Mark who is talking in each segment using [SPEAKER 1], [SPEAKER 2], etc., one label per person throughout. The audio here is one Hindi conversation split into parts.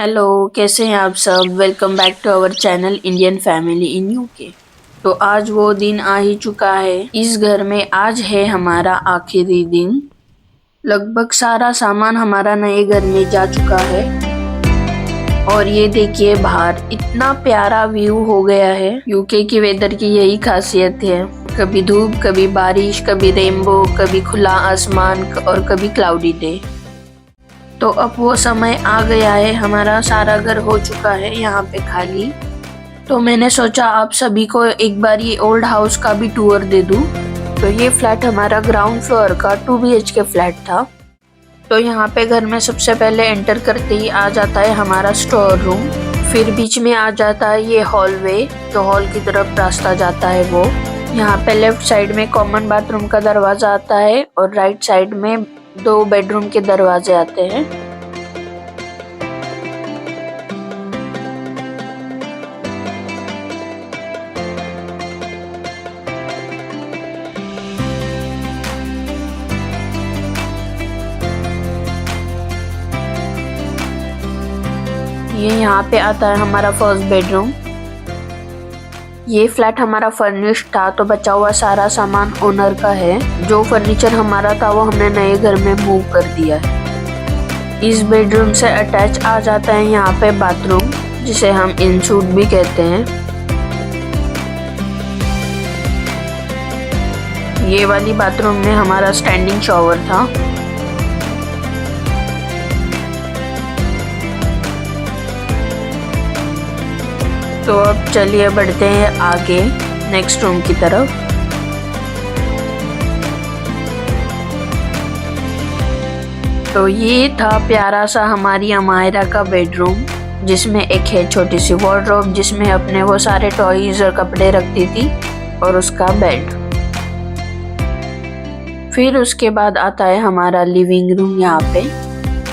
[SPEAKER 1] हेलो, कैसे हैं आप सब। Welcome back to our channel Indian family in UK. तो आज वो दिन आ ही चुका है। इस घर में आज है हमारा आखिरी दिन। लगभग सारा सामान हमारा नए घर में जा चुका है। और ये देखिए बाहर इतना प्यारा व्यू हो गया है। यूके की वेदर की यही खासियत है, कभी धूप, कभी बारिश, कभी रेनबो, कभी खुला आसमान और कभी क्लाउडी डे। तो अब वो समय आ गया है, हमारा सारा घर हो चुका है यहाँ पे खाली। तो मैंने सोचा आप सभी को एक बार ये ओल्ड हाउस का भी टूर दे दूँ। तो ये फ्लैट हमारा ग्राउंड फ्लोर का 2 BHK फ्लैट था। तो यहाँ पे घर में सबसे पहले एंटर करते ही आ जाता है हमारा स्टोर रूम। फिर बीच में आ जाता है ये हॉलवे, जो हॉल की तरफ रास्ता जाता है वो। यहाँ पे लेफ्ट साइड में कॉमन बाथरूम का दरवाजा आता है और राइट साइड में 2 बेडरूम के दरवाजे आते हैं। ये यहाँ पे आता है हमारा फर्स्ट बेडरूम। ये फ्लैट हमारा फर्निश्ड था, तो बचा हुआ सारा सामान ओनर का है। जो फर्नीचर हमारा था वो हमने नए घर में मूव कर दिया है। इस बेडरूम से अटैच आ जाता है यहाँ पे बाथरूम, जिसे हम इनसूट भी कहते हैं। ये वाली बाथरूम में हमारा स्टैंडिंग शॉवर था। तो अब चलिए बढ़ते हैं आगे नेक्स्ट रूम की तरफ। तो ये था प्यारा सा हमारी अमायरा का बेडरूम, जिसमें एक है छोटी सी वार्डरोब, जिसमें अपने वो सारे टॉयज और कपड़े रखती थी, और उसका बेड। फिर उसके बाद आता है हमारा लिविंग रूम। यहाँ पे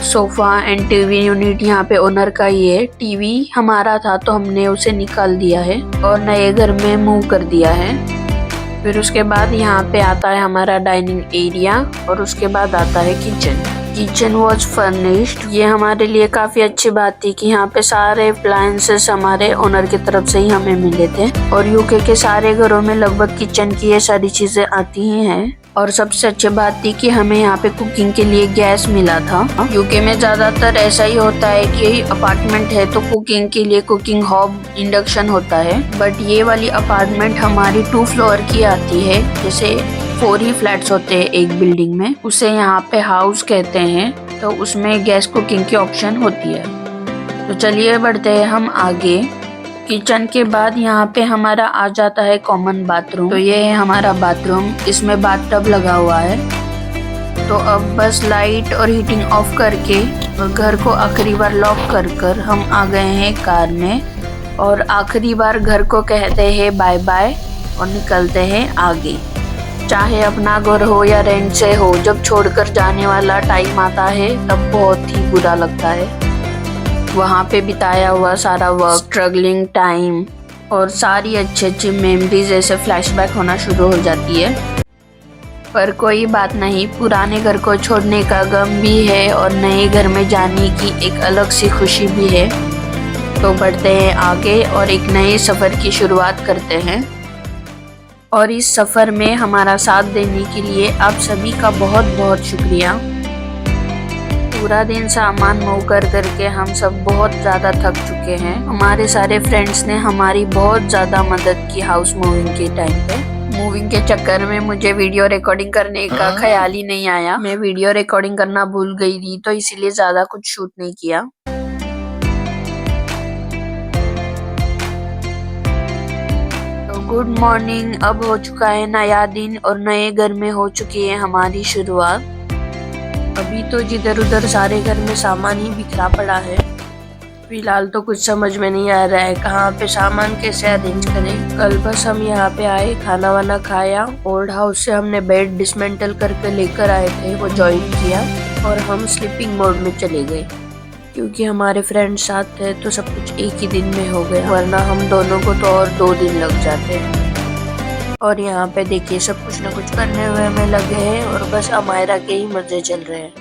[SPEAKER 1] सोफा एंड टीवी यूनिट यहाँ पे ओनर का ही है। टीवी हमारा था तो हमने उसे निकाल दिया है और नए घर में मूव कर दिया है। फिर उसके बाद यहाँ पे आता है हमारा डाइनिंग एरिया, और उसके बाद आता है किचन। Kitchen was furnished. ये हमारे लिए काफी अच्छी बात थी कि यहाँ पे सारे अप्लायंसेस हमारे ओनर की तरफ से ही हमें मिले थे। और यूके के सारे घरों में लगभग किचन की ये सारी चीजें आती ही हैं। और सबसे अच्छी बात थी कि हमें यहाँ पे कुकिंग के लिए गैस मिला था। यूके में ज्यादातर ऐसा ही होता है कि अपार्टमेंट है तो कुकिंग के लिए कुकिंग हॉब इंडक्शन होता है, बट ये वाली अपार्टमेंट हमारी 2 फ्लोर की आती है। जैसे 4 ही फ्लैट्स होते हैं एक बिल्डिंग में, उसे यहाँ पे हाउस कहते हैं। तो उसमें गैस कुकिंग की ऑप्शन होती है। तो चलिए बढ़ते हैं हम आगे। किचन के बाद यहाँ पे हमारा आ जाता है कॉमन बाथरूम। तो ये है हमारा बाथरूम, इसमें बाथटब लगा हुआ है। तो अब बस लाइट और हीटिंग ऑफ करके और घर को आखिरी बार लॉक कर हम आ गए हैं कार में, और आखिरी बार घर को कहते हैं बाय बाय और निकलते हैं आगे। चाहे अपना घर हो या रेंट से हो, जब छोड़कर जाने वाला टाइम आता है तब बहुत ही बुरा लगता है। वहाँ पे बिताया हुआ सारा वक्त, स्ट्रगलिंग टाइम और सारी अच्छी अच्छी मेमोरीज ऐसे फ्लैशबैक होना शुरू हो जाती है। पर कोई बात नहीं, पुराने घर को छोड़ने का गम भी है और नए घर में जाने की एक अलग सी खुशी भी है। तो बढ़ते हैं आगे और एक नए सफ़र की शुरुआत करते हैं। और इस सफ़र में हमारा साथ देने के लिए आप सभी का बहुत बहुत शुक्रिया। पूरा दिन सामान मूव करके हम सब बहुत ज़्यादा थक चुके हैं। हमारे सारे फ्रेंड्स ने हमारी बहुत ज़्यादा मदद की हाउस मूविंग के टाइम पे। मूविंग के चक्कर में मुझे वीडियो रिकॉर्डिंग करने का ख्याल ही नहीं आया। मैं वीडियो रिकॉर्डिंग करना भूल गई थी, तो इसीलिए ज़्यादा कुछ शूट नहीं किया। तो गुड मॉर्निंग। अब हो चुका है नया दिन और नए घर में हो चुकी है हमारी शुरुआत। अभी तो जिधर उधर सारे घर में सामान ही बिखरा पड़ा है। फिलहाल तो कुछ समझ में नहीं आ रहा है कहाँ पे सामान कैसे अरेंज करें। कल बस हम यहाँ पे आए, खाना वाना खाया, ओल्ड हाउस से हमने बेड डिसमेंटल करके लेकर आए थे, वो ज्वाइन किया और हम स्लीपिंग मोड में चले गए। क्योंकि हमारे फ्रेंड्स साथ थे तो सब कुछ एक ही दिन में हो गया, वरना हम दोनों को तो और 2 दिन लग जाते। और यहाँ पे देखिए सब कुछ ना कुछ करने हुए में लगे हैं और बस अमायरा के ही मजे चल रहे हैं।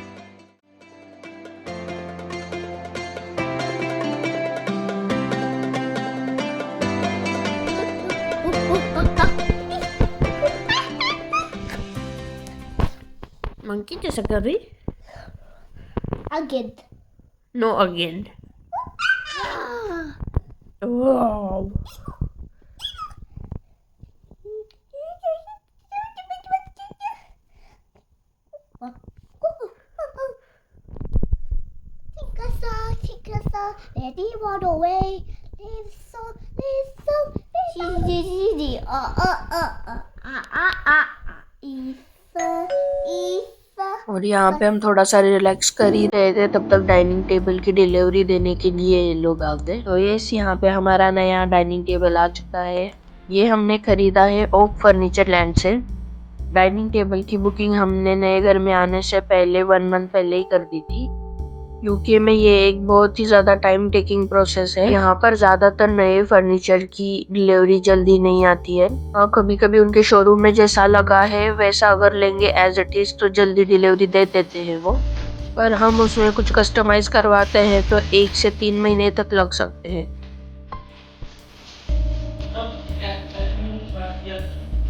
[SPEAKER 1] मंकी जैसा कर रही।
[SPEAKER 2] Again.
[SPEAKER 1] No again. Wow.
[SPEAKER 2] Chickasaw, ready run away.
[SPEAKER 1] और यहाँ पे हम थोड़ा सा रिलैक्स कर ही रहे थे, तब तक डाइनिंग टेबल की डिलीवरी देने के लिए ये लोग आ गए। तो ये यहाँ पे हमारा नया डाइनिंग टेबल आ चुका है। ये हमने खरीदा है ओक फर्नीचर लैंड से। डाइनिंग टेबल की बुकिंग हमने नए घर में आने से पहले 1 मंथ पहले ही कर दी थी। यूके में ये एक बहुत ही ज्यादा टाइम टेकिंग प्रोसेस है। यहाँ पर ज्यादातर नए फर्नीचर की डिलीवरी जल्दी नहीं आती है। हाँ, कभी कभी उनके शोरूम में जैसा लगा है वैसा अगर लेंगे एज इट इज तो जल्दी डिलीवरी दे देते हैं वो, पर हम उसमें कुछ कस्टमाइज करवाते हैं तो 1 से 3 महीने तक लग सकते हैं।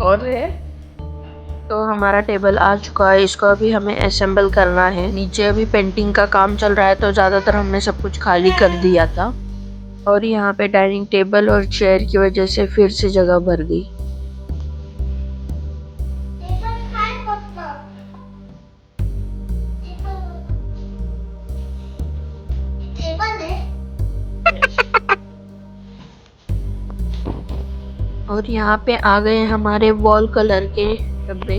[SPEAKER 1] और तो हमारा टेबल आ चुका है, इसको अभी हमें असेंबल करना है। नीचे अभी पेंटिंग का काम चल रहा है तो ज़्यादातर हमने सब कुछ खाली कर दिया था, और यहाँ पे डाइनिंग टेबल और चेयर की वजह से फिर से जगह भर गई। और यहाँ पे आ गए हमारे वॉल कलर के डब्बे।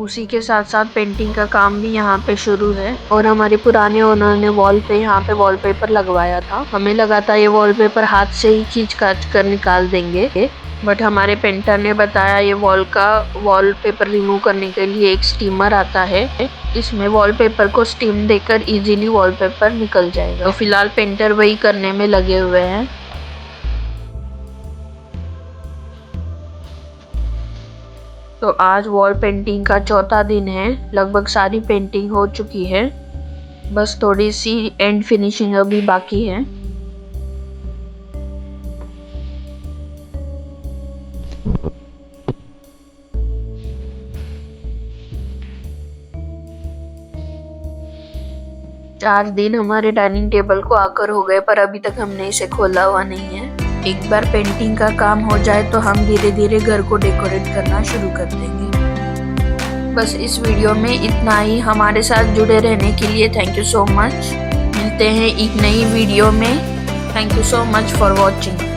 [SPEAKER 1] उसी के साथ साथ पेंटिंग का काम भी यहाँ पे शुरू है। और हमारे पुराने ओनर ने वॉल पे यहाँ पे वॉलपेपर लगवाया था। हमें लगा था ये वॉलपेपर हाथ से ही खींच काट कर निकाल देंगे, बट हमारे पेंटर ने बताया ये वॉलपेपर रिमूव करने के लिए एक स्टीमर आता है। इसमें वॉलपेपर को स्टीम देकर इजीली वॉलपेपर निकल जाएगा। तो फिलहाल पेंटर वही करने में लगे हुए हैं। तो आज वॉल पेंटिंग का चौथा दिन है। लगभग सारी पेंटिंग हो चुकी है, बस थोड़ी सी एंड फिनिशिंग अभी बाकी है। चार दिन हमारे डाइनिंग टेबल को आकर हो गए, पर अभी तक हमने इसे खोला हुआ नहीं है। एक बार पेंटिंग का काम हो जाए तो हम धीरे धीरे घर को डेकोरेट करना शुरू कर देंगे। बस इस वीडियो में इतना ही। हमारे साथ जुड़े रहने के लिए थैंक यू सो मच। मिलते हैं एक नई वीडियो में। Thank you so much for watching.